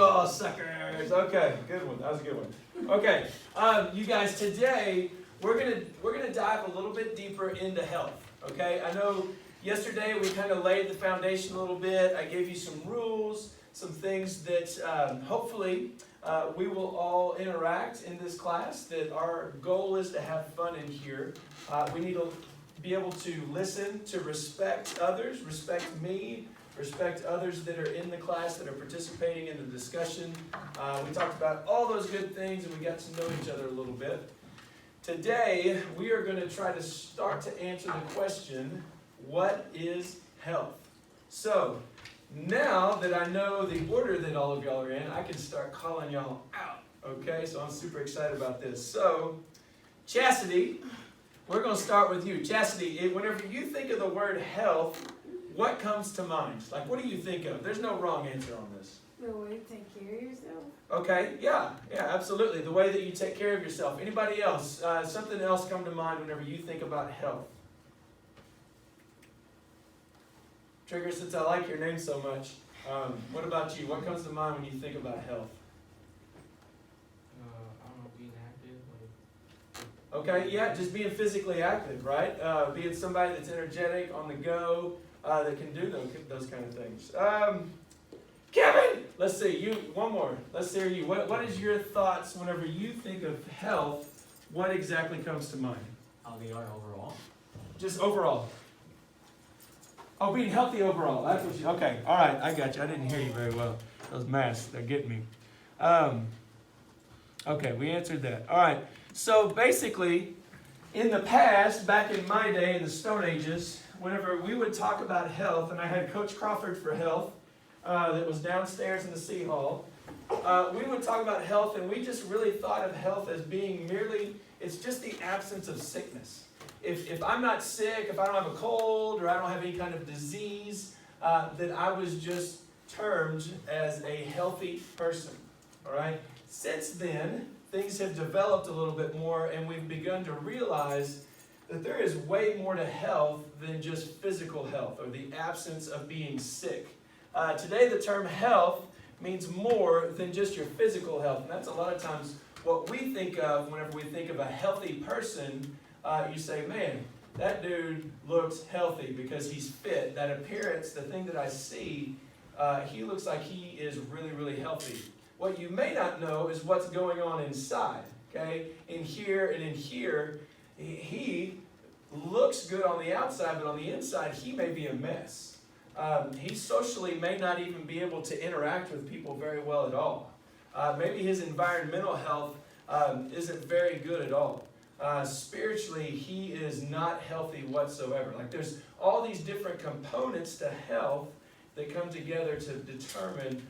all, suckers. Okay, good one. That was a good one. Okay, you guys, today we're gonna dive a little bit deeper into health. Okay, I know yesterday we kind of laid the foundation a little bit. I gave you some rules, some things that hopefully we will all interact in this class. That our goal is to have fun in here. We need to be able to listen, to respect others, respect me, respect others that are in the class, that are participating in the discussion. We talked about all those good things and we got to know each other a little bit. Today, we are going to try to start to answer the question, what is health? So, now that I know the order that all of y'all are in, I can start calling y'all out. Okay, so I'm super excited about this. So, Chastity, we're going to start with you. Chastity, whenever you think of the word health, what comes to mind? Like, what do you think of? There's no wrong answer on this. The way you take care of yourself. Okay, yeah, absolutely. The way that you take care of yourself. Anybody else? Something else come to mind whenever you think about health? Trigger, since I like your name so much, what about you? What comes to mind when you think about health? I don't know, being active. Okay, yeah, just being physically active, right? Being somebody that's energetic, on the go, that can do those kind of things. Kevin, let's see, you, one more. Let's hear you. What is your thoughts whenever you think of health? What exactly comes to mind? How they are overall. Just overall. Oh, being healthy overall. That's what you, okay, all right, I got you. I didn't hear you very well. Those masks, they're getting me. Okay, we answered that. All right, so basically, in the past, back in my day, in the Stone Ages, whenever we would talk about health, and I had Coach Crawford for health, that was downstairs in the Sea Hall, we would talk about health, and we just really thought of health as being merely, it's just the absence of sickness. If I'm not sick, if I don't have a cold, or I don't have any kind of disease, then I was just termed as a healthy person, all right? Since then, things have developed a little bit more, and we've begun to realize that there is way more to health than just physical health, or the absence of being sick. Today, the term health means more than just your physical health, and that's a lot of times what we think of whenever we think of a healthy person. You say, man, that dude looks healthy because he's fit. That appearance, the thing that I see, he looks like he is really, really healthy. What you may not know is what's going on inside, okay? In here and in here, he looks good on the outside, but on the inside, he may be a mess. He socially may not even be able to interact with people very well at all. Maybe his environmental health isn't very good at all. Spiritually, he is not healthy whatsoever. Like, there's all these different components to health that come together to determine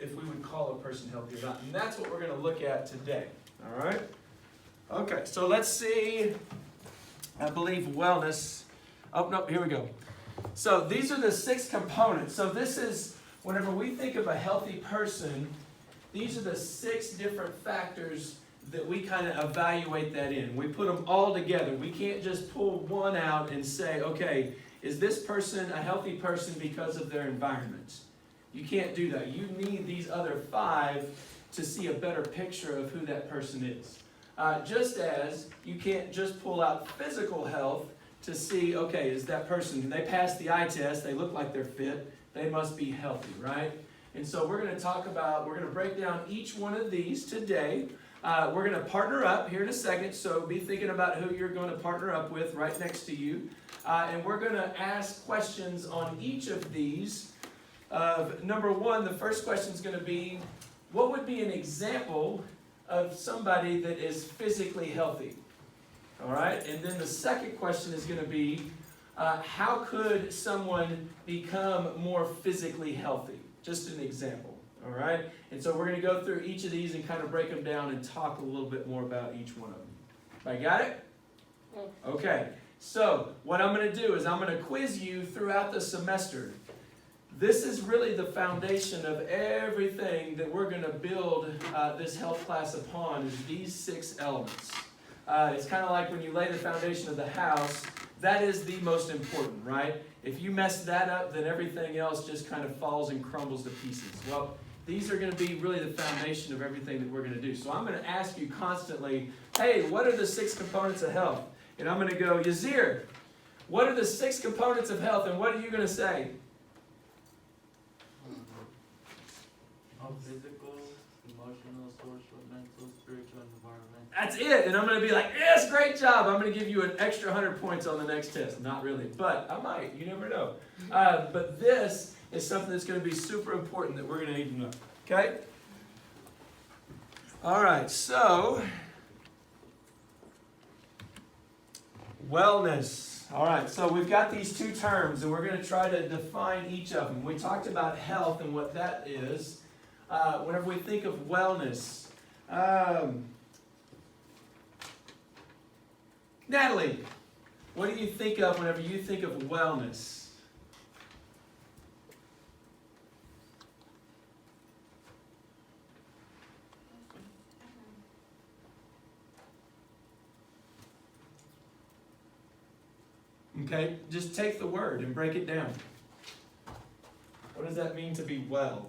if we would call a person healthy or not. And that's what we're going to look at today. All right? Okay, so let's see. I believe wellness. Oh, no, here we go. So these are the 6 components. So this is, whenever we think of a healthy person, these are the 6 different factors that we kind of evaluate that in. We put them all together. We can't just pull one out and say, okay, is this person a healthy person because of their environment? You can't do that. You need these other 5 to see a better picture of who that person is. Just as you can't just pull out physical health to see, okay, is that person, they passed the eye test, they look like they're fit, they must be healthy, right? And so we're going to break down each one of these today. We're going to partner up here in a second, so be thinking about who you're going to partner up with right next to you. And we're going to ask questions on each of these. Number 1, the first question is going to be, what would be an example of somebody that is physically healthy? All right, and then the second question is going to be, how could someone become more physically healthy? Just an example. All right, and so we're going to go through each of these and kind of break them down and talk a little bit more about each one of them. I got it? Okay, so what I'm going to do is I'm going to quiz you throughout the semester. This is really the foundation of everything that we're going to build this health class upon, is these 6 elements. It's kind of like when you lay the foundation of the house, that is the most important, right? If you mess that up, then everything else just kind of falls and crumbles to pieces. Well, These are going to be really the foundation of everything that we're going to do. So I'm going to ask you constantly, hey, what are the 6 components of health? And I'm going to go, Yazir, what are the 6 components of health? And what are you going to say? Physical, emotional, social, mental, spiritual, and environmental. That's it. And I'm going to be like, yes, great job. I'm going to give you an extra 100 points on the next test. Not really, but I might. You never know. But this is something that's going to be super important that we're going to need to know. Okay? All right, so wellness. All right, so we've got these 2 terms, and we're going to try to define each of them. We talked about health and what that is. Whenever we think of wellness, Natalie, what do you think of whenever you think of wellness? Okay, just take the word and break it down. What does that mean to be well?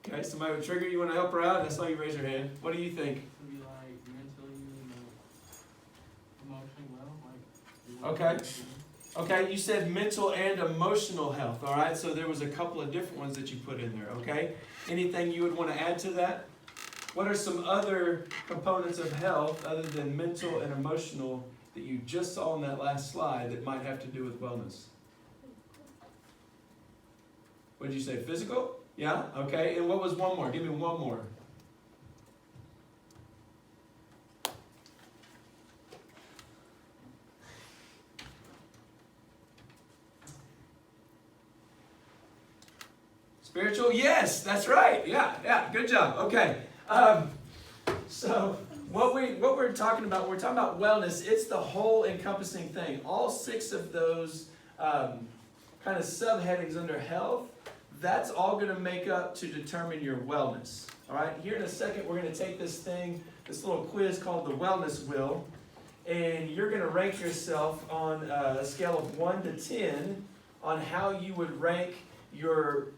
Okay, somebody with trigger, you want to help her out? I saw you raise your hand. What do you think? To be like mentally, emotionally well, like. Okay. Okay, you said mental and emotional health, all right? So there was a couple of different ones that you put in there, okay? Anything you would want to add to that? What are some other components of health other than mental and emotional that you just saw on that last slide that might have to do with wellness? What did you say, physical? Yeah, okay, and what was one more? Give me one more. Spiritual? Yes, that's right. Yeah, good job. Okay. So what we're talking about, we're talking about wellness. It's the whole encompassing thing. All 6 of those kind of subheadings under health, that's all going to make up to determine your wellness. All right. Here in a second, we're going to take this little quiz called the Wellness Wheel, and you're going to rank yourself on a scale of 1 to 10 on how you would rank your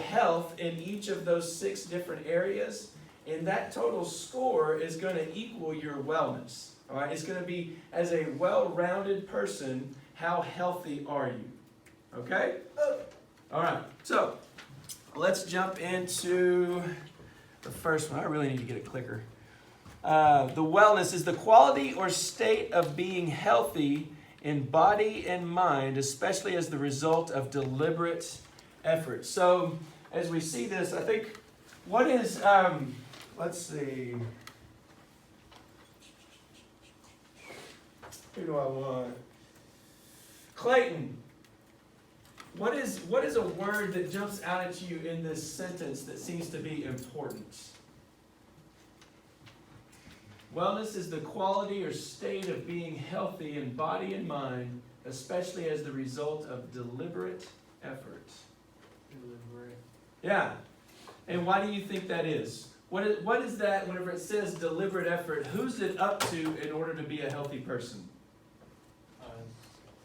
health in each of those 6 different areas, and that total score is going to equal your wellness. All right, it's going to be, as a well-rounded person, how healthy are you? Okay? All right, so let's jump into the first one. I really need to get a clicker. The wellness is the quality or state of being healthy in body and mind, especially as the result of deliberate effort. So, as we see this, I think, what is, let's see. Who do I want? Clayton, what is a word that jumps out at you in this sentence that seems to be important? Wellness is the quality or state of being healthy in body and mind, especially as the result of deliberate effort. Deliberate. Yeah. And why do you think that is? What is that whenever it says deliberate effort? Who's it up to in order to be a healthy person?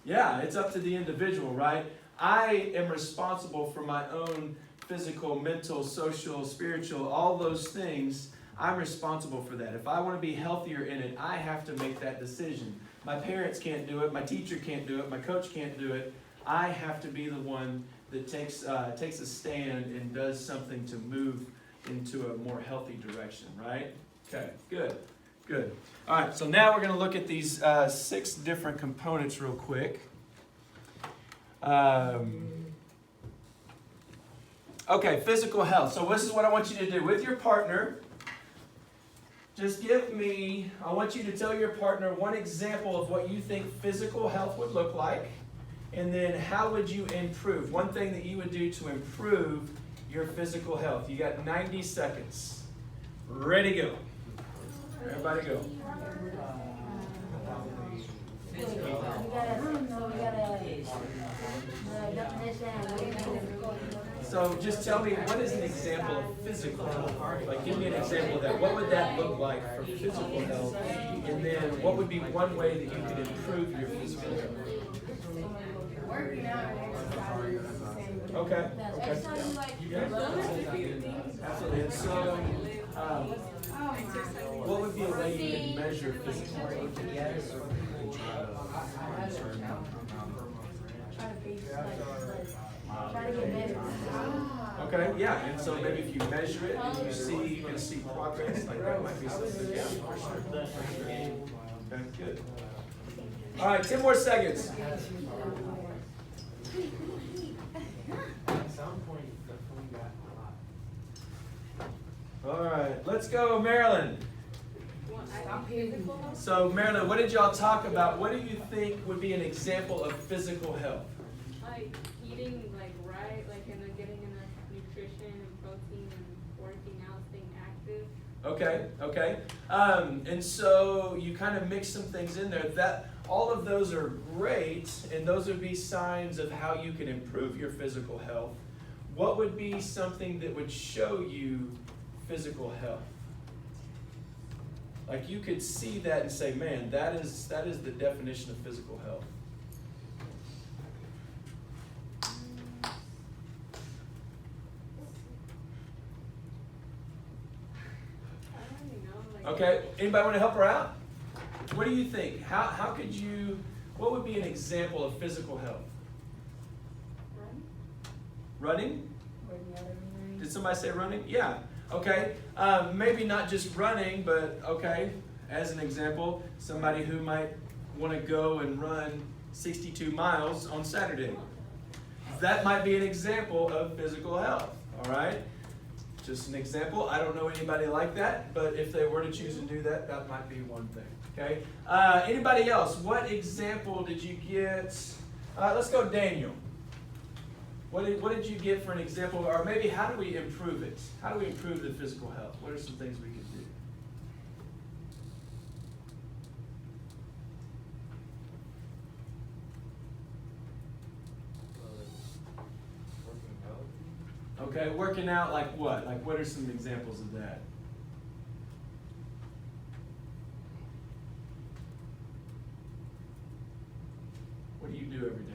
Yeah, it's up to the individual, right? I am responsible for my own physical, mental, social, spiritual, all those things. I'm responsible for that. If I want to be healthier in it, I have to make that decision. My parents can't do it. My teacher can't do it. My coach can't do it. I have to be the one that takes a stand and does something to move into a more healthy direction, right? Okay, good. All right, so now we're going to look at these 6 different components real quick. Okay, physical health. So this is what I want you to do with your partner. Just I want you to tell your partner one example of what you think physical health would look like, and then how would you improve? One thing that you would do to improve your physical health. You got 90 seconds. Ready, go. Everybody go. So just tell me, what is an example of physical health? Like, give me an example of that. What would that look like for physical health? And then what would be one way that you could improve your physical health? Working out and exercising is the same. Okay, okay. Absolutely. And so, what would be a way you could measure physical health? Try to get better. Okay, yeah, and so maybe if you measure it and you can see progress, like that might be something, yeah, for sure. Okay, good. All right, 10 more seconds. All right, let's go, Marilyn. So, Marilyn, what did y'all talk about? What do you think would be an example of physical health? Like eating right, and then getting enough nutrition and protein and working out, staying active. Okay, okay. And so you kind of mix some things in there. That all of those are great, and those would be signs of how you can improve your physical health. What would be something that would show you physical health? Like you could see that and say, man, that is the definition of physical health. I don't really know. Okay, anybody want to help her out? What do you think? How could you, what would be an example of physical health? Running? Did somebody say running? Yeah. Okay. Maybe not just running, but okay. As an example, somebody who might want to go and run 62 miles on Saturday. That might be an example of physical health. All right. Just an example. I don't know anybody like that, but if they were to choose to do that, that might be one thing. Okay. Anybody else? What example did you get? Let's go, Daniel. What did you get for an example? Or maybe how do we improve it? How do we improve the physical health? What are some things we could do? Okay, working out like what? Like what are some examples of that? What do you do every day?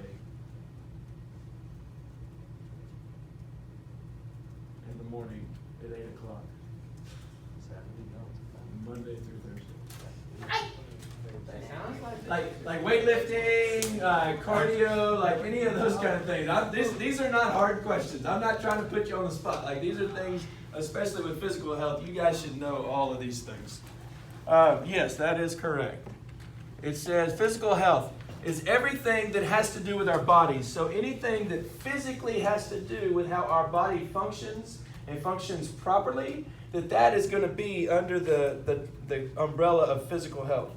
In the morning at 8 o'clock. Monday through Thursday. Like weightlifting, cardio, like any of those kind of things. These are not hard questions. I'm not trying to put you on the spot. Like these are things, especially with physical health, you guys should know all of these things. Yes, that is correct. It says physical health is everything that has to do with our bodies. So anything that physically has to do with how our body functions and functions properly, that is going to be under the umbrella of physical health.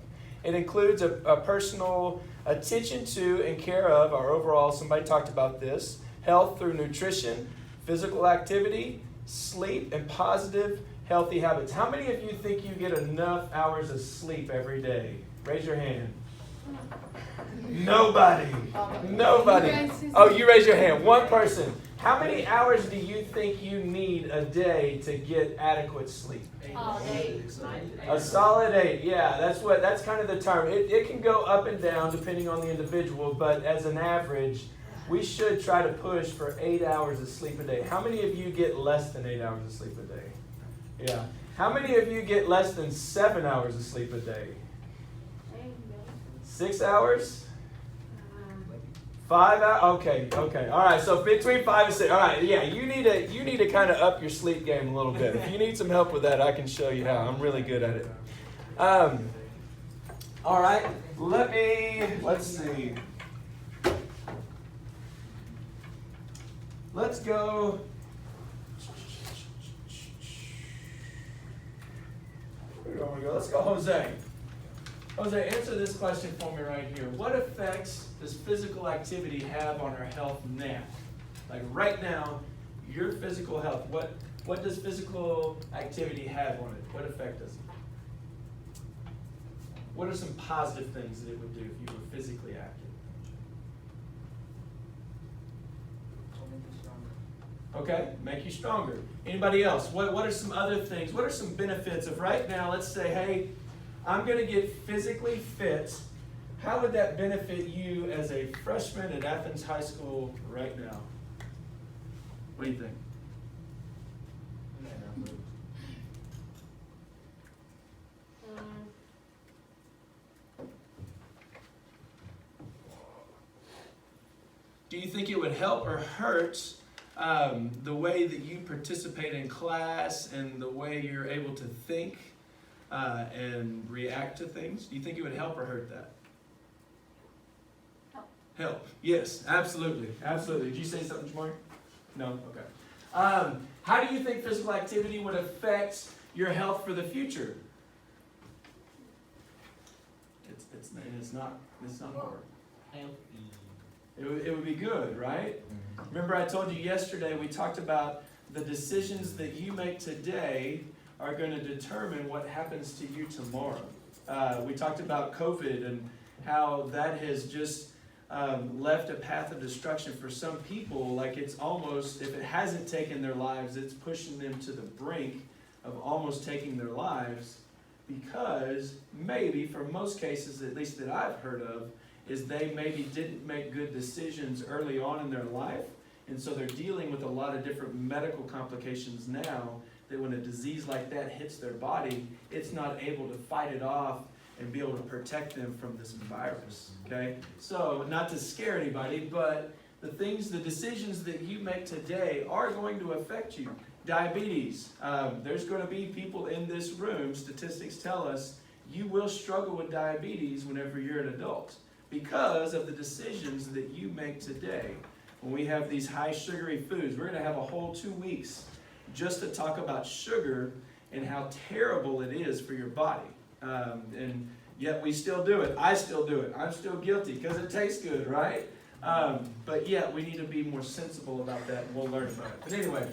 It includes a personal attention to and care of our overall, somebody talked about this, health through nutrition, physical activity, sleep, and positive, healthy habits. How many of you think you get enough hours of sleep every day? Raise your hand. Nobody. Nobody. Oh, you raise your hand. One person. How many hours do you think you need a day to get adequate sleep? 8. A solid 8. Yeah, that's kind of the term. It can go up and down depending on the individual, but as an average, we should try to push for 8 hours of sleep a day. How many of you get less than 8 hours of sleep a day? Yeah. How many of you get less than 7 hours of sleep a day? 6 hours? 5 hours? Okay. All right, so between 5 and 6. All right, yeah, you need to kind of up your sleep game a little bit. If you need some help with that, I can show you how. I'm really good at it. All right, let's see. Let's go. Where do I want to go? Let's go, Jose. Jose, answer this question for me right here. What effects does physical activity have on our health now? Like right now, your physical health, what does physical activity have on it? What effect does it? What are some positive things that it would do if you were physically active? Okay, make you stronger. Anybody else? What are some other things? What are some benefits of right now? Let's say, hey, I'm going to get physically fit. How would that benefit you as a freshman at Athens High School right now? What do you think? Do you think it would help or hurt the way that you participate in class and the way you're able to think and react to things? Do you think it would help or hurt that? Help. Help. Yes, absolutely. Absolutely. Did you say something, Jamari? No? Okay. How do you think physical activity would affect your health for the future? It's not hard. It would be good, right? Remember I told you yesterday we talked about the decisions that you make today are going to determine what happens to you tomorrow. We talked about COVID and how that has just left a path of destruction for some people. Like it's almost, if it hasn't taken their lives, it's pushing them to the brink of almost taking their lives, because maybe for most cases, at least that I've heard of, is they maybe didn't make good decisions early on in their life, and so they're dealing with a lot of different medical complications now, that when a disease like that hits their body, it's not able to fight it off and be able to protect them from this virus, okay? So, not to scare anybody, but the decisions that you make today are going to affect you. Diabetes, there's going to be people in this room, statistics tell us, you will struggle with diabetes whenever you're an adult, because of the decisions that you make today. When we have these high sugary foods, we're going to have a whole 2 weeks just to talk about sugar and how terrible it is for your body. And yet we still do it. I still do it. I'm still guilty because it tastes good, right? But yet we need to be more sensible about that, and we'll learn about it. But anyway,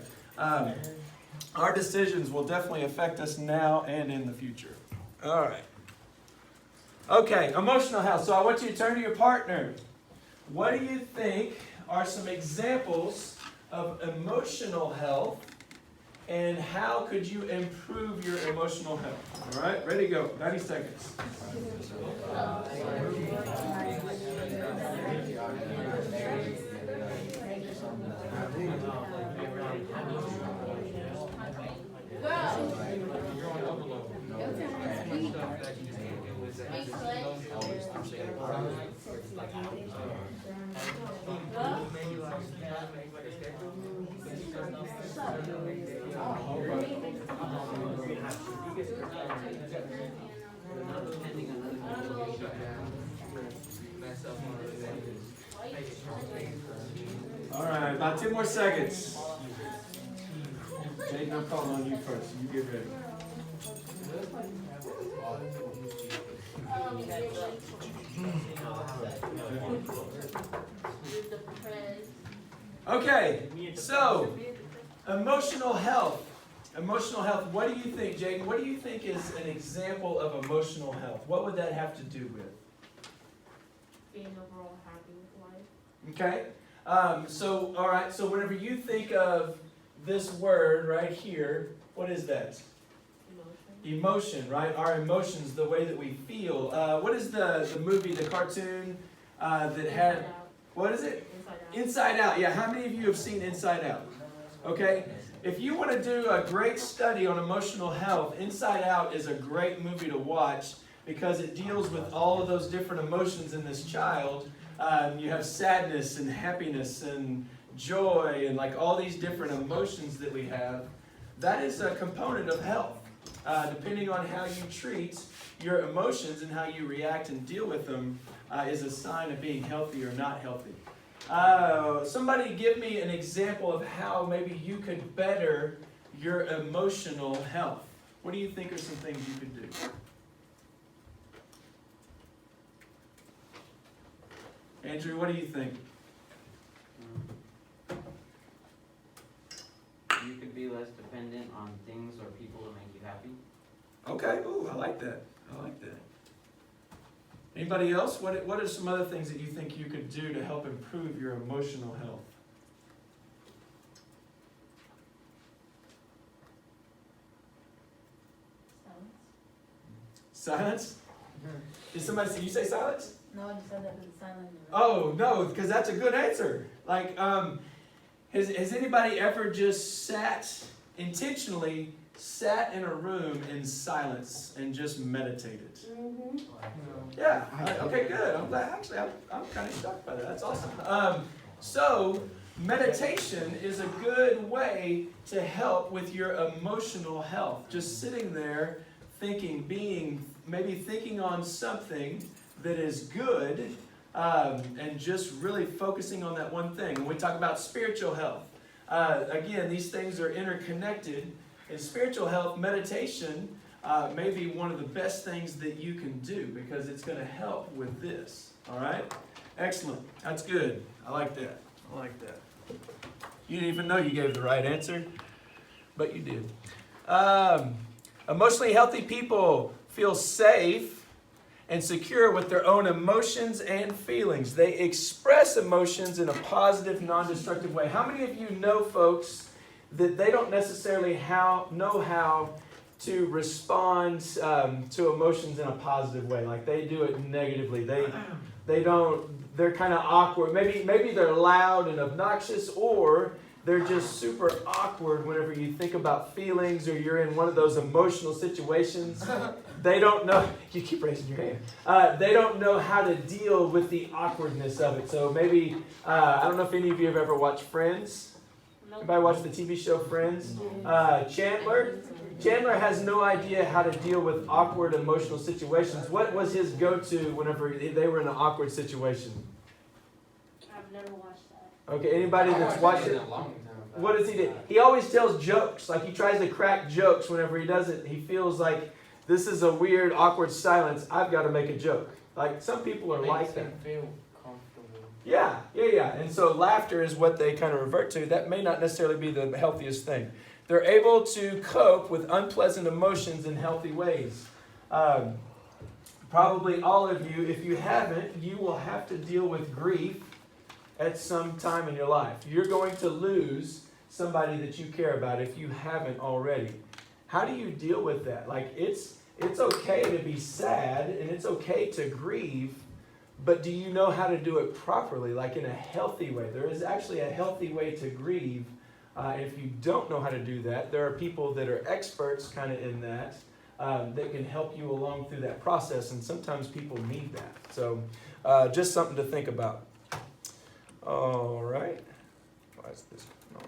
our decisions will definitely affect us now and in the future. All right. Okay, emotional health. So I want you to turn to your partner. What do you think are some examples of emotional health, and how could you improve your emotional health? All right, ready to go. 90 seconds. All right, about 10 more seconds. Jake, I'm calling on you first. You get ready. Okay, so emotional health. Emotional health. What do you think, Jaden? What do you think is an example of emotional health? What would that have to do with? Being overall happy with life. Okay. All right. So whenever you think of this word right here, what is that? Emotion, right? Our emotions, the way that we feel. What is the movie, the cartoon that had, what is it? Inside Out. Yeah, how many of you have seen Inside Out? Okay, if you want to do a great study on emotional health, Inside Out is a great movie to watch because it deals with all of those different emotions in this child. You have sadness and happiness and joy and like all these different emotions that we have. That is a component of health. Depending on how you treat your emotions and how you react and deal with them is a sign of being healthy or not healthy. Somebody give me an example of how maybe you could better your emotional health. What do you think are some things you could do? Andrew, what do you think? You could be less dependent on things or people to make you happy. Okay, ooh, I like that. I like that. Anybody else? What are some other things that you think you could do to help improve your emotional health? Silence? Did somebody say, you say silence? No, I just said that with the silent. Oh, no, because that's a good answer. Like, has anybody ever just intentionally sat in a room in silence and just meditated? Mm-hmm. Yeah, okay, good. I'm glad, actually, I'm kind of shocked by that. That's awesome. So, meditation is a good way to help with your emotional health. Just sitting there thinking, maybe thinking on something that is good, and just really focusing on that one thing. When we talk about spiritual health, again, these things are interconnected. In spiritual health, meditation may be one of the best things that you can do because it's going to help with this. All right? Excellent. That's good. I like that. I like that. You didn't even know you gave the right answer, but you did. Emotionally healthy people feel safe and secure with their own emotions and feelings. They express emotions in a positive, non-destructive way. How many of you know folks that they don't necessarily know how to respond to emotions in a positive way? Like they do it negatively. They don't. They're kind of awkward. Maybe they're loud and obnoxious, or they're just super awkward whenever you think about feelings or you're in one of those emotional situations. They don't know. You keep raising your hand. They don't know how to deal with the awkwardness of it. So maybe, I don't know if any of you have ever watched Friends. Everybody watch the TV show Friends? Chandler has no idea how to deal with awkward emotional situations. What was his go-to whenever they were in an awkward situation? I've never watched that. Okay, anybody that's watched it? What does he do? He always tells jokes. Like he tries to crack jokes whenever he does it. He feels like this is a weird, awkward silence. I've got to make a joke. Like some people are like that. Feel comfortable. Yeah. And so laughter is what they kind of revert to. That may not necessarily be the healthiest thing. They're able to cope with unpleasant emotions in healthy ways. Probably all of you, if you haven't, you will have to deal with grief at some time in your life. You're going to lose somebody that you care about if you haven't already. How do you deal with that? Like it's okay to be sad and it's okay to grieve, but do you know how to do it properly, like in a healthy way? There is actually a healthy way to grieve. If you don't know how to do that, there are people that are experts kind of in that that can help you along through that process, and sometimes people need that. So just something to think about. All right. Why is this? No.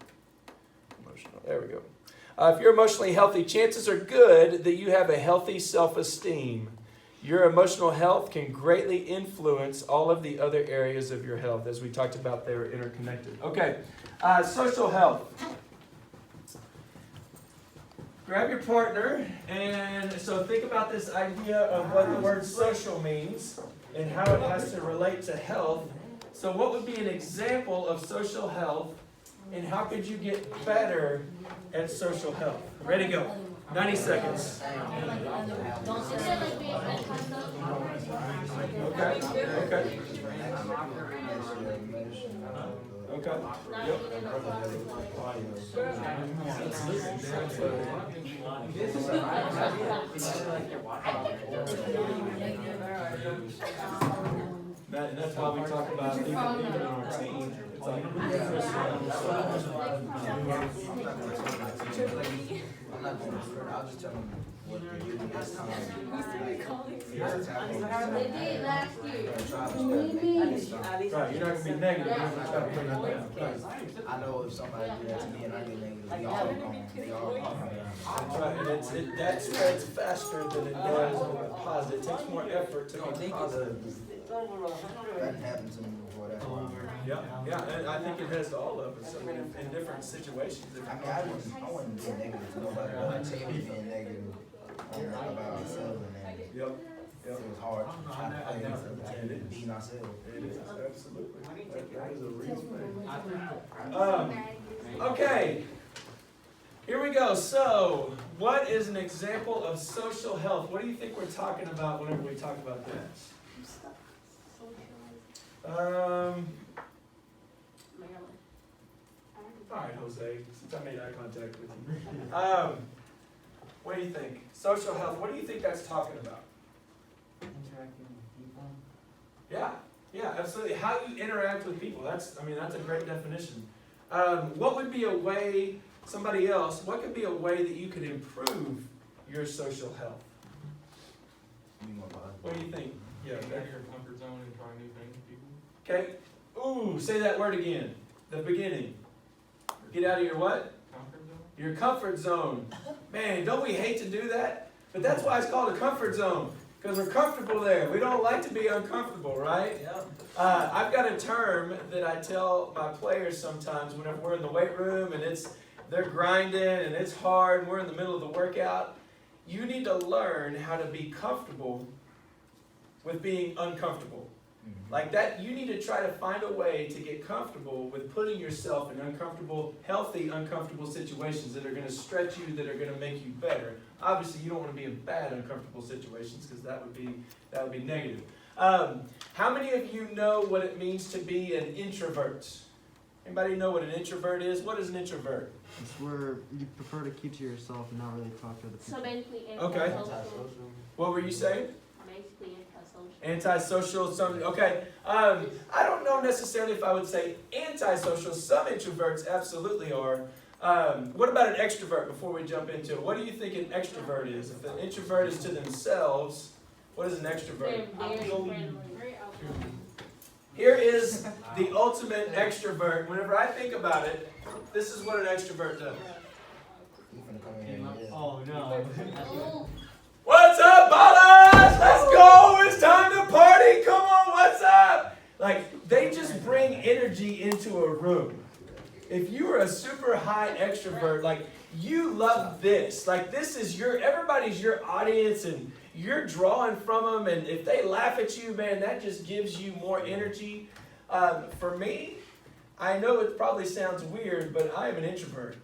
Emotional. There we go. If you're emotionally healthy, chances are good that you have a healthy self-esteem. Your emotional health can greatly influence all of the other areas of your health. As we talked about, they were interconnected. Okay, social health. Grab your partner, and so think about this idea of what the word social means and how it has to relate to health. So what would be an example of social health, and how could you get better at social health? Ready, go. 90 seconds. Okay. Yep. And that's why we talk about even in our team. It's like I'm not going to swear. I'll just tell them what they're doing this time. They did last year. Right, you're not going to be negative. You're going to try to bring that down. I know if somebody do that to me and I get negative, we all gone. They all gone. That's right, and that spreads faster than it does when it's positive. It takes more effort to be positive. That happened to me before. That's why. Yeah, and I think it has to all of us. I mean, in different situations. I mean, I wasn't being negative to nobody, but I tell you being negative about ourselves and that. Yep. It was hard trying to play and being ourselves. It is, absolutely. That is a real thing. Okay. Here we go. So, what is an example of social health? What do you think we're talking about whenever we talk about that? All right, Jose, since I made eye contact with you. What do you think? Social health, what do you think that's talking about? interacting with people. Yeah, absolutely. How you interact with people. That's a great definition. What would be a way, somebody else, what could be a way that you could improve your social health? What do you think? Yeah, Get out of your comfort zone and try new things with people. okay. Ooh, say that word again. The beginning. Get out of your what? Comfort zone? Your comfort zone. Man, don't we hate to do that? But that's why it's called a comfort zone. Because we're comfortable there. We don't like to be uncomfortable, right? Yep. I've got a term that I tell my players sometimes whenever we're in the weight room and they're grinding and it's hard and we're in the middle of the workout. You need to learn how to be comfortable with being uncomfortable. Like that, you need to try to find a way to get comfortable with putting yourself in uncomfortable, healthy, uncomfortable situations that are going to stretch you, that are going to make you better. Obviously, you don't want to be in bad, uncomfortable situations because that would be negative. How many of you know what it means to be an introvert? Anybody know what an introvert is? What is an introvert? It's where you prefer to keep to yourself and not really talk to other people. So basically, Okay. antisocial. What were you saying? Basically, Antisocial, okay. I don't know necessarily if I would say antisocial. Some introverts absolutely are. What about an extrovert before we jump into it? What do you think an extrovert is? If an introvert is to themselves, what is an extrovert? Very friendly. Very outgoing. Here is the ultimate extrovert. Whenever I think about it, this is what an extrovert does. Oh no. What's up, Ballas? Let's go! It's time to party! Come on, what's up? Like, they just bring energy into a room. If you are a super high extrovert, like, you love this. Like, this is everybody's your audience, and you're drawing from them, and if they laugh at you, man, that just gives you more energy. For me, I know it probably sounds weird, but I am an introvert.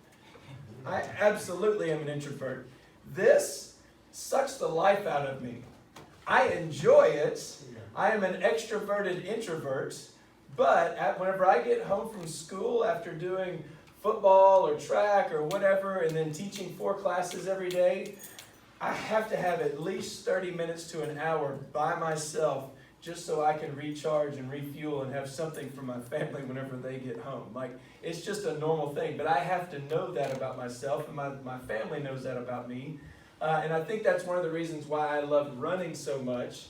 I absolutely am an introvert. This sucks the life out of me. I enjoy it. I am an extroverted introvert, but whenever I get home from school after doing football or track or whatever, and then teaching 4 classes every day, I have to have at least 30 minutes to an hour by myself just so I can recharge and refuel and have something for my family whenever they get home. Like, it's just a normal thing, but I have to know that about myself, and my family knows that about me. And I think that's one of the reasons why I love running so much,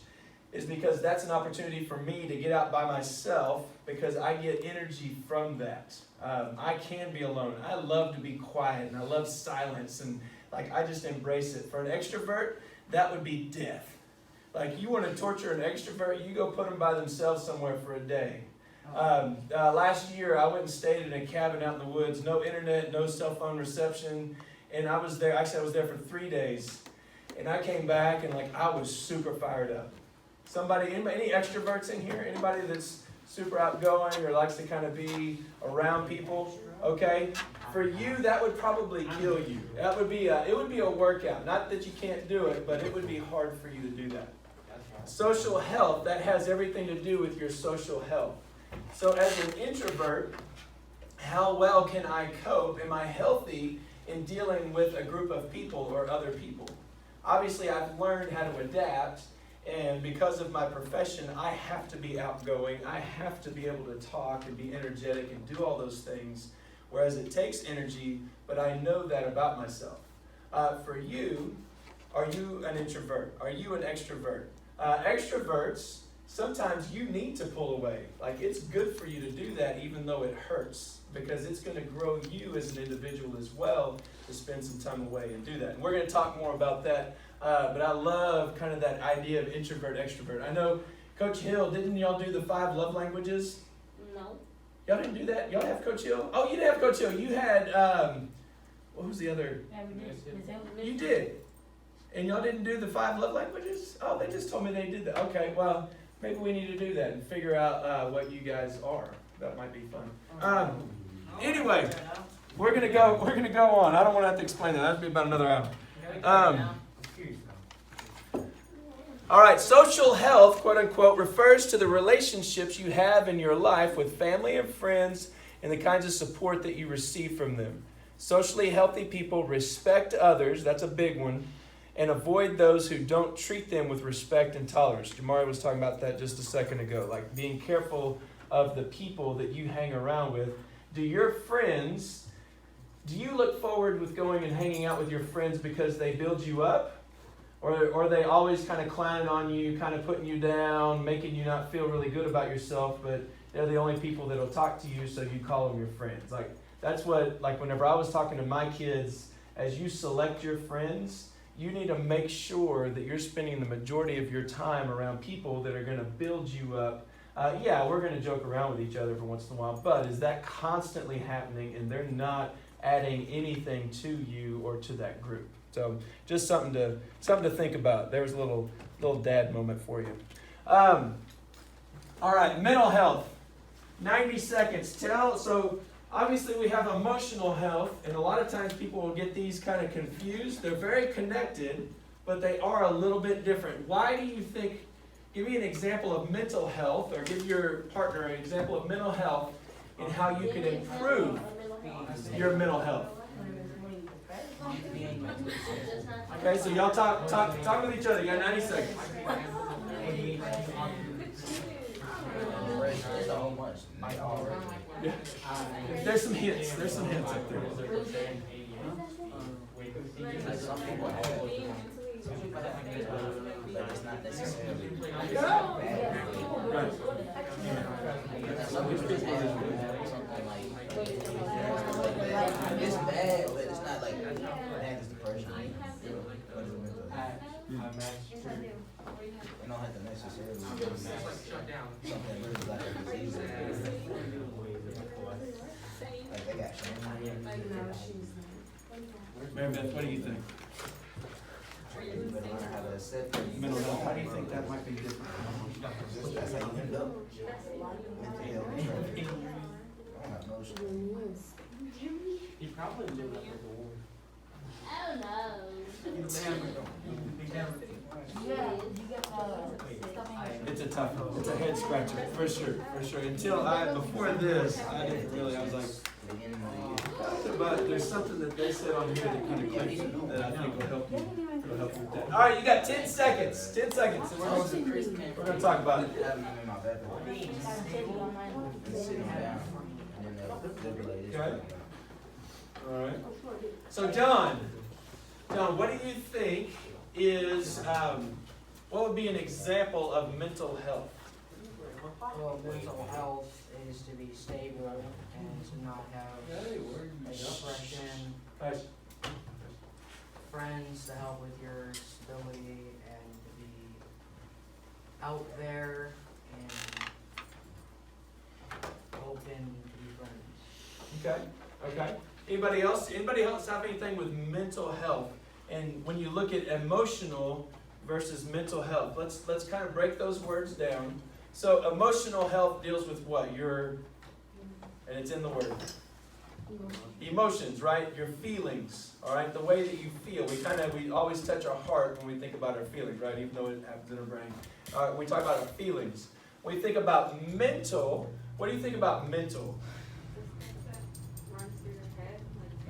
is because that's an opportunity for me to get out by myself, because I get energy from that. I can be alone. I love to be quiet, and I love silence, and like I just embrace it. For an extrovert, that would be death. Like, you want to torture an extrovert, you go put them by themselves somewhere for a day. Last year, I went and stayed in a cabin out in the woods, no internet, no cell phone reception. And I was there for 3 days. And I came back and like, I was super fired up. Any extroverts in here? Anybody that's super outgoing or likes to kind of be around people? Okay? For you, that would probably kill you. It would be a workout. Not that you can't do it, but it would be hard for you to do that. Social health, that has everything to do with your social health. So as an introvert, how well can I cope? Am I healthy in dealing with a group of people or other people? Obviously, I've learned how to adapt, and because of my profession, I have to be outgoing. I have to be able to talk and be energetic and do all those things, whereas it takes energy, but I know that about myself. For you, are you an introvert? Are you an extrovert? Extroverts, sometimes you need to pull away. Like, it's good for you to do that even though it hurts, because it's going to grow you as an individual as well to spend some time away and do that. And we're going to talk more about that, but I love kind of that idea of introvert, extrovert. I know, Coach Hill, didn't y'all do the 5 love languages? No. Y'all didn't do that? Y'all have Coach Hill? Oh, you didn't have Coach Hill. You had, what was the other? You did. And y'all didn't do the 5 love languages? Oh, they just told me they did that. Okay, well, maybe we need to do that and figure out what you guys are. That might be fun. Anyway, we're gonna go on. I don't want to have to explain that. That'd be about another hour. All right, social health, quote unquote, refers to the relationships you have in your life with family and friends and the kinds of support that you receive from them. Socially healthy people respect others, that's a big one, and avoid those who don't treat them with respect and tolerance. Jamari was talking about that just a second ago, like being careful of the people that you hang around with. Do you look forward with going and hanging out with your friends because they build you up? Or are they always kind of clowning on you, kind of putting you down, making you not feel really good about yourself, but they're the only people that'll talk to you, so you call them your friends? Like, that's what, like, whenever I was talking to my kids, as you select your friends, you need to make sure that you're spending the majority of your time around people that are going to build you up. Yeah, we're going to joke around with each other every once in a while, but is that constantly happening and they're not adding anything to you or to that group? So just something to think about. There's a little dad moment for you. All right, mental health. 90 seconds. So obviously we have emotional health, and a lot of times people will get these kind of confused. They're very connected, but they are a little bit different. Why do you think, give me an example of mental health, or give your partner an example of mental health and how you can improve your mental health. Okay, so y'all talk with each other. You got 90 seconds. It's a whole bunch. Yeah. There's some hints up there. Like some people have it, but it's not necessarily Right. some people just have something like it's bad, but it's not like it's depression. You don't have to necessarily something really like a disease. Like they got shame. Mary Beth, what do you think? You better learn how to accept it. Mental health. How do you think that might be different? That's how you end up. Mental health. I don't have no shit. He probably lived up at the war. Oh no. It's a tough one. It's a head scratcher, for sure. Before this, I didn't really, I was like, but there's something that they said on here that kind of clicked that I think will help you. It'll help you with that. All right, you got 10 seconds. 10 seconds. And we're going to talk about it. Having them in my bedroom and sitting down and then defibrillate. Okay. All right. So John, what do you think is, what would be an example of mental health? Well, mental health is to be stable and to not have depression, friends to help with your stability, and to be out there and open to be friends. Okay. Anybody else have anything with mental health? And when you look at emotional versus mental health, let's kind of break those words down. So emotional health deals with what? And it's in the word. Emotions, right? Your feelings, all right? The way that you feel. We always touch our heart when we think about our feelings, right? Even though it happens in our brain. We talk about our feelings. When we think about mental, what do you think about mental?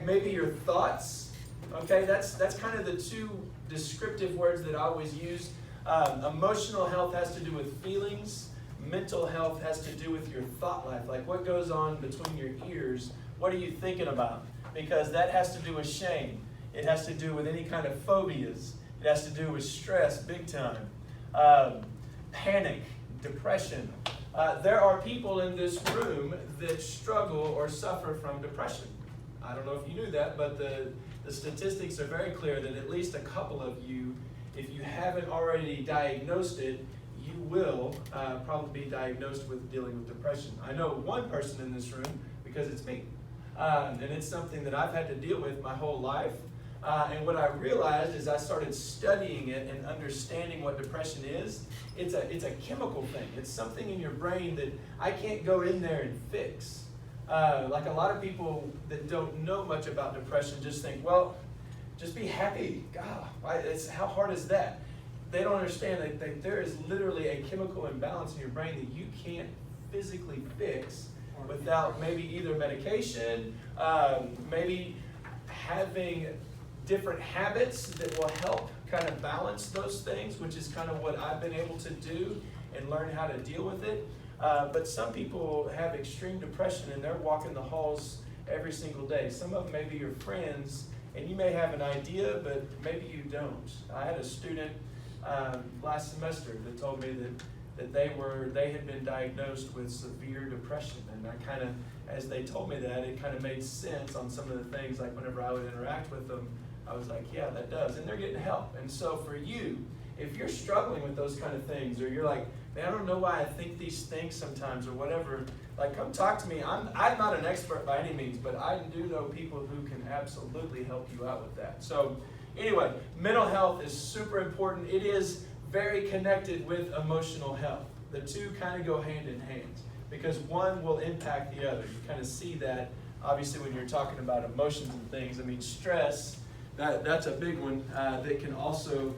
Maybe your thoughts. Okay, that's kind of the two descriptive words that I always use. Emotional health has to do with feelings. Mental health has to do with your thought life. Like what goes on between your ears. What are you thinking about? Because that has to do with shame. It has to do with any kind of phobias. It has to do with stress, big time. Panic, depression. There are people in this room that struggle or suffer from depression. I don't know if you knew that, but the statistics are very clear that at least a couple of you, if you haven't already diagnosed it, you will probably be diagnosed with dealing with depression. I know one person in this room because it's me. And it's something that I've had to deal with my whole life. And what I realized is I started studying it and understanding what depression is. It's a chemical thing. It's something in your brain that I can't go in there and fix. Like a lot of people that don't know much about depression just think, well, just be happy. God, how hard is that? They don't understand that there is literally a chemical imbalance in your brain that you can't physically fix without maybe either medication, maybe having different habits that will help kind of balance those things, which is kind of what I've been able to do and learn how to deal with it. But some people have extreme depression and they're walking the halls every single day. Some of them may be your friends, and you may have an idea, but maybe you don't. I had a student last semester that told me that they had been diagnosed with severe depression, and I kind of, as they told me that, it kind of made sense on some of the things. Like whenever I would interact with them, I was like, yeah, that does, and they're getting help. And so for you, if you're struggling with those kind of things, or you're like, man, I don't know why I think these things sometimes, or whatever, like, come talk to me. I'm not an expert by any means, but I do know people who can absolutely help you out with that. So anyway, mental health is super important. It is very connected with emotional health. The two kind of go hand in hand because one will impact the other. You kind of see that, obviously, when you're talking about emotions and things. I mean, stress, that's a big one that can also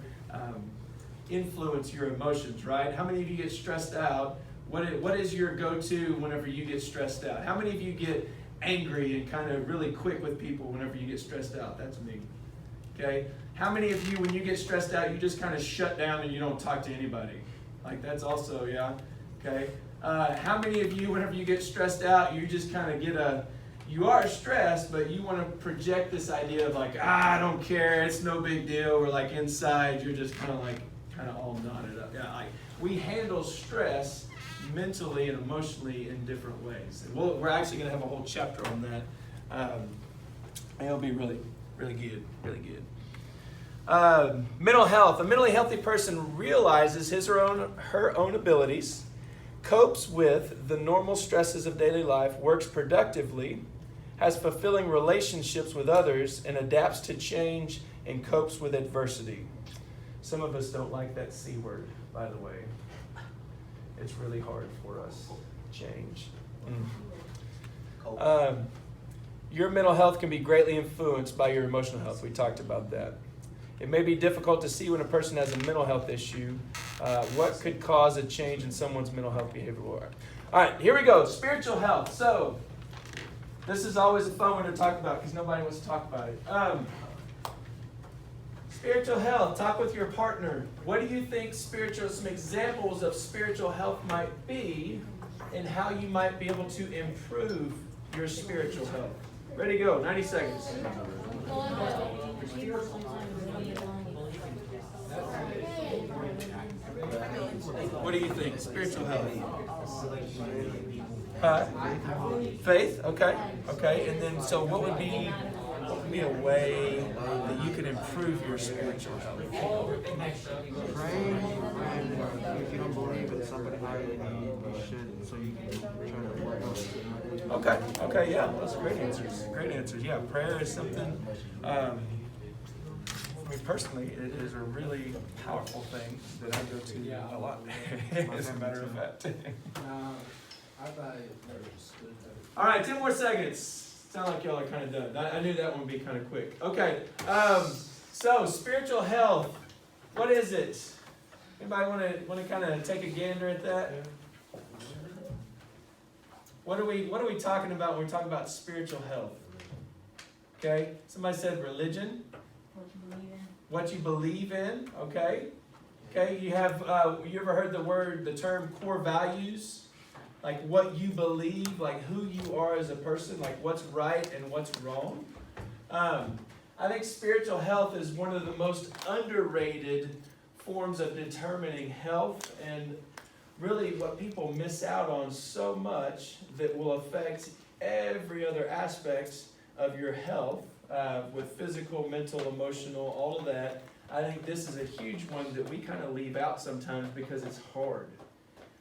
influence your emotions, right? How many of you get stressed out? What is your go-to whenever you get stressed out? How many of you get angry and kind of really quick with people whenever you get stressed out? That's me. Okay? How many of you, when you get stressed out, you just kind of shut down and you don't talk to anybody? Like, that's also, yeah? Okay? How many of you, whenever you get stressed out, you just kind of you are stressed, but you want to project this idea of like, I don't care, it's no big deal, or like inside, you're just kind of all knotted up. Yeah, like, we handle stress mentally and emotionally in different ways. And we're actually going to have a whole chapter on that. It'll be really, really good, really good. Mental health. A mentally healthy person realizes his or her own abilities, copes with the normal stresses of daily life, works productively, has fulfilling relationships with others, and adapts to change and copes with adversity. Some of us don't like that C word, by the way. It's really hard for us. Change. Your mental health can be greatly influenced by your emotional health. We talked about that. It may be difficult to see when a person has a mental health issue. What could cause a change in someone's mental health behavior? All right, here we go. Spiritual health. So, this is always a fun one to talk about because nobody wants to talk about it. Spiritual health. Talk with your partner. What do you think some examples of spiritual health might be, and how you might be able to improve your spiritual health? Ready to go. 90 seconds. What do you think? Spiritual health. Faith? Okay. Okay. And then, so what would be a way that you can improve your spiritual health? Pray, and if you don't believe in somebody higher than you, you should, so you can try to work on it. Okay. Okay. Yeah. Those are great answers. Great answers. Yeah. Prayer is something. I mean, personally, it is a really powerful thing that I go to a lot. As a matter of fact. All right, 10 more seconds. Sound like y'all are kind of done. I knew that one would be kind of quick. Okay, so spiritual health. What is it? Anybody want to kind of take a gander at that? What are we talking about when we're talking about spiritual health? Okay, somebody said religion. What you believe in. Okay. Okay. You ever heard the term core values? Like what you believe, like who you are as a person, like what's right and what's wrong. I think spiritual health is one of the most underrated forms of determining health, and really what people miss out on so much that will affect every other aspect of your health, with physical, mental, emotional, all of that. I think this is a huge one that we kind of leave out sometimes because it's hard.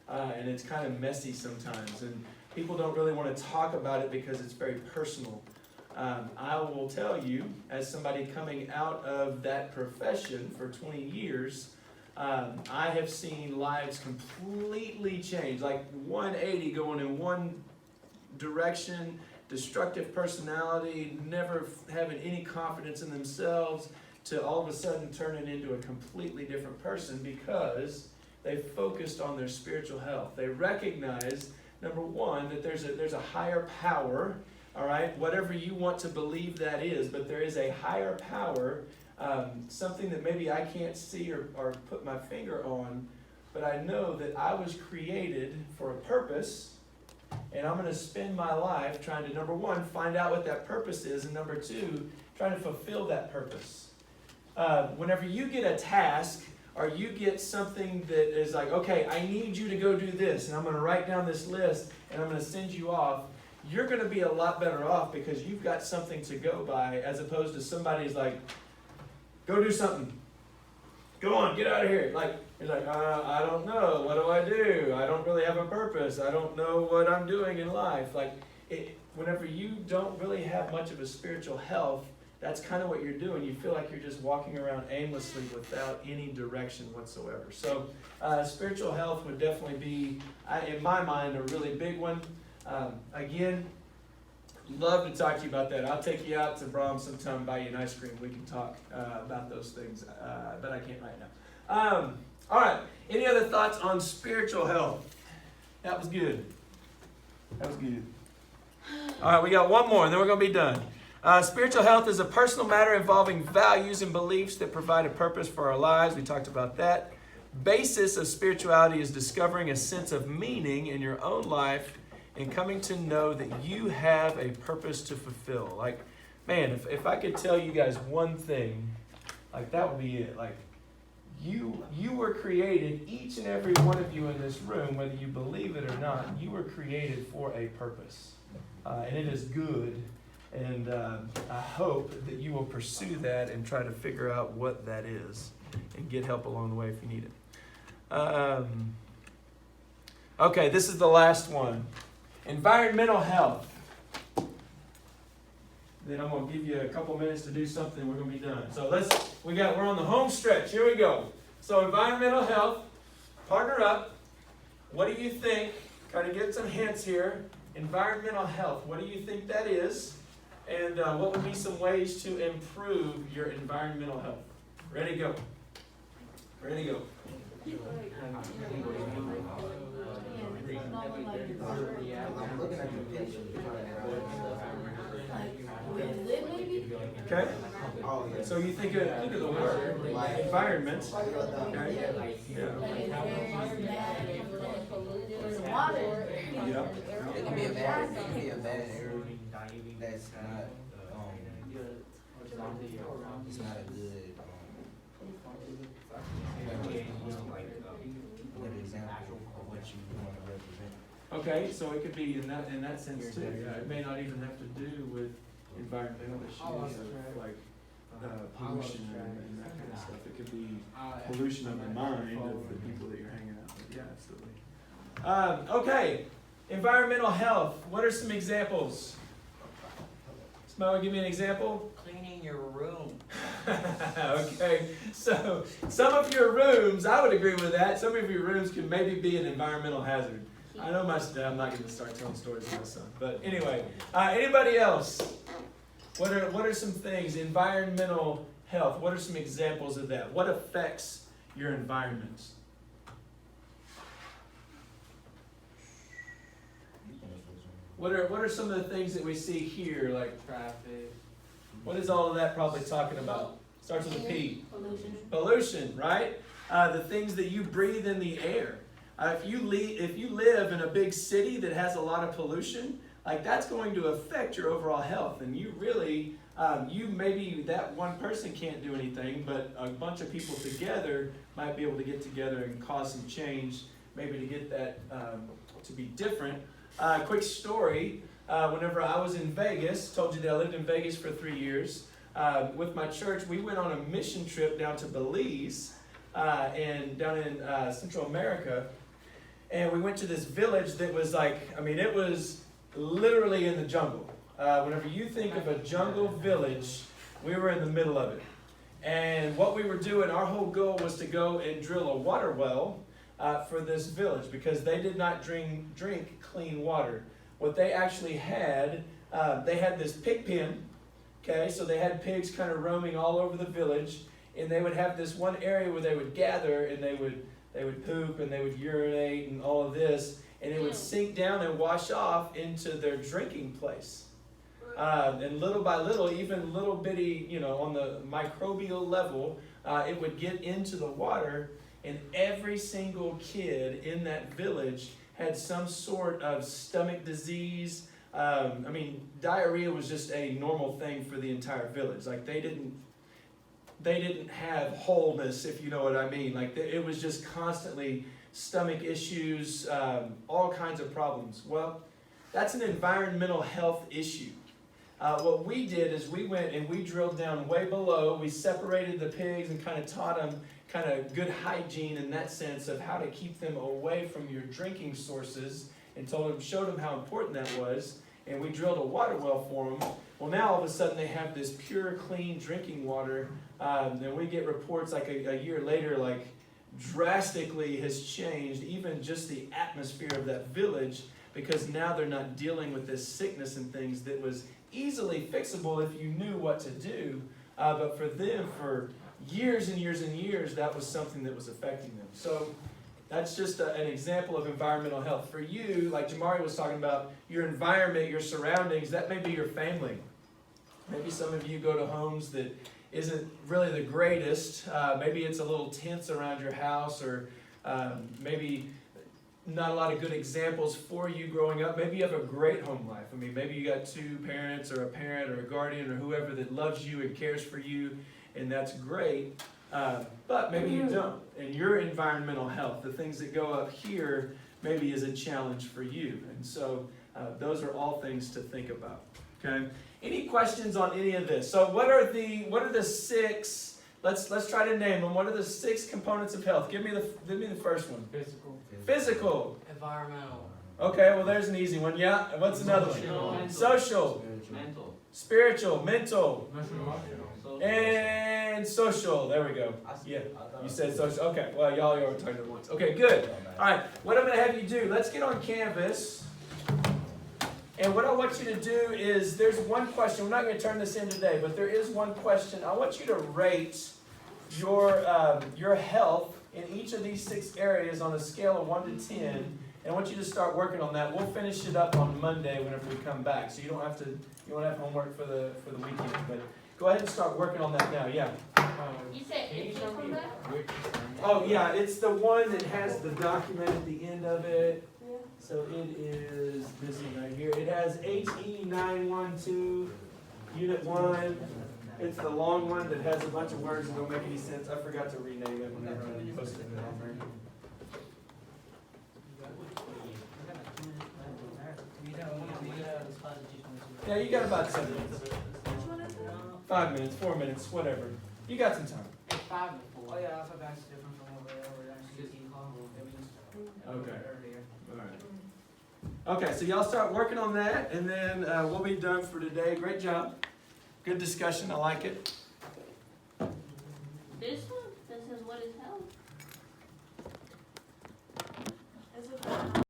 And it's kind of messy sometimes, and people don't really want to talk about it because it's very personal. I will tell you, as somebody coming out of that profession for 20 years, I have seen lives completely change, like 180 going in one direction, destructive personality, never having any confidence in themselves, to all of a sudden turning into a completely different person because they focused on their spiritual health. They recognize, number one, that there's a higher power, all right? Whatever you want to believe that is, but there is a higher power something that maybe I can't see or put my finger on, but I know that I was created for a purpose, and I'm going to spend my life trying to, number one, find out what that purpose is, and number two, trying to fulfill that purpose. Whenever you get a task, or you get something that is like, okay, I need you to go do this, and I'm going to write down this list, and I'm going to send you off, you're going to be a lot better off because you've got something to go by, as opposed to somebody's like, go do something. Go on, get out of here. Like, you're like, I don't know. What do I do? I don't really have a purpose. I don't know what I'm doing in life. Like, whenever you don't really have much of a spiritual health, that's kind of what you're doing. You feel like you're just walking around aimlessly without any direction whatsoever. So spiritual health would definitely be, in my mind, a really big one. Again, love to talk to you about that. I'll take you out to Brahms sometime, buy you an ice cream. We can talk about those things, but I can't right now. All right. Any other thoughts on spiritual health? That was good. That was good. All right, we got one more, and then we're going to be done. Spiritual health is a personal matter involving values and beliefs that provide a purpose for our lives. We talked about that. Basis of spirituality is discovering a sense of meaning in your own life and coming to know that you have a purpose to fulfill. Like, man, if I could tell you guys one thing, like that would be it. Like, you were created, each and every one of you in this room, whether you believe it or not, you were created for a purpose. And it is good. And I hope that you will pursue that and try to figure out what that is and get help along the way if you need it. Okay, this is the last one. Environmental health. Then I'm going to give you a couple minutes to do something. We're going to be done. So we're on the home stretch. Here we go. So environmental health, partner up. What do you think? Kind of get some hints here. Environmental health. What do you think that is? And what would be some ways to improve your environmental health? Ready, go. Ready, go. I'm looking at the picture. Okay. Oh, yeah. So you think of, look at the word, like environment. Okay. Yeah. Yep. It can be a bad area that's not, it's not a good, good example of what you want to represent. Okay, so it could be in that sense too. Yeah, it may not even have to do with environmental issues like pollution and that kind of stuff. It could be pollution of the mind of the people that you're hanging out with. Yeah, absolutely. Okay, environmental health. What are some examples? Somebody want to give me an example? Cleaning your room. Okay, so some of your rooms, I would agree with that. Some of your rooms can maybe be an environmental hazard. I know I'm not going to start telling stories of my son. But anyway, anybody else? What are some things, environmental health, what are some examples of that? What affects your environment? What are some of the things that we see here, like Traffic. what is all of that probably talking about? Starts with a P. Pollution, right? The things that you breathe in the air. If you live in a big city that has a lot of pollution, like that's going to affect your overall health. And you really, maybe that one person can't do anything, but a bunch of people together might be able to get together and cause some change, maybe to get that to be different. Quick story, whenever I was in Vegas, told you that I lived in Vegas for 3 years, with my church, we went on a mission trip down to Belize, and down in Central America, and we went to this village that was like, it was literally in the jungle. Whenever you think of a jungle village, we were in the middle of it. And what we were doing, our whole goal was to go and drill a water well for this village because they did not drink clean water. What they actually had, they had this pig pen, okay? So they had pigs kind of roaming all over the village, and they would have this one area where they would gather and they would poop and they would urinate and all of this, and it would sink down and wash off into their drinking place. And little by little, even little bitty, on the microbial level, it would get into the water, and every single kid in that village had some sort of stomach disease. Diarrhea was just a normal thing for the entire village. Like they didn't have wholeness, if you know what I mean. Like it was just constantly stomach issues, all kinds of problems. Well, that's an environmental health issue. What we did is we went and we drilled down way below. We separated the pigs and kind of taught them kind of good hygiene in that sense of how to keep them away from your drinking sources, and showed them how important that was. And we drilled a water well for them. Well, now all of a sudden they have this pure, clean drinking water. And we get reports like a year later, like drastically has changed even just the atmosphere of that village, because now they're not dealing with this sickness and things that was easily fixable if you knew what to do. But for them, for years and years and years, that was something that was affecting them. So that's just an example of environmental health. For you, like Jamari was talking about, your environment, your surroundings, that may be your family. Maybe some of you go to homes that isn't really the greatest. Maybe it's a little tense around your house, or maybe not a lot of good examples for you growing up. Maybe you have a great home life. Maybe you got two parents or a parent or a guardian or whoever that loves you and cares for you, and that's great. But maybe you don't. And your environmental health, the things that go up here, maybe is a challenge for you. And so those are all things to think about. Okay? Any questions on any of this? So what are the six? Let's try to name them. What are the six components of health? Give me the first one. Physical. Environmental. Okay, well there's an easy one. Yeah. What's another one? Social. Mental. Spiritual. Mental. Social. And social. There we go. Yeah. You said social. Okay. Well, y'all are talking at once. Okay, good. All right. What I'm going to have you do, let's get on canvas. And what I want you to do is, there's one question. We're not going to turn this in today, but there is one question. I want you to rate your health in each of these six areas on a scale of 1 to 10. And I want you to start working on that. We'll finish it up on Monday whenever we come back. So you won't have homework for the weekend. But go ahead and start working on that now. Yeah. You said it's from that? Oh yeah, it's the one that has the document at the end of it. So it is this one right here. It has HE912, Unit 1. It's the long one that has a bunch of words that don't make any sense. I forgot to rename it whenever I posted it on there. Yeah, you got about 7 minutes. 5 minutes, 4 minutes, whatever. You got some time. It's 5 to 4. Oh yeah, I thought that's different from what we're actually using Okay. All right. Okay, so y'all start working on that, and then we'll be done for today. Great job. Good discussion. I like it. This one? This is what is health?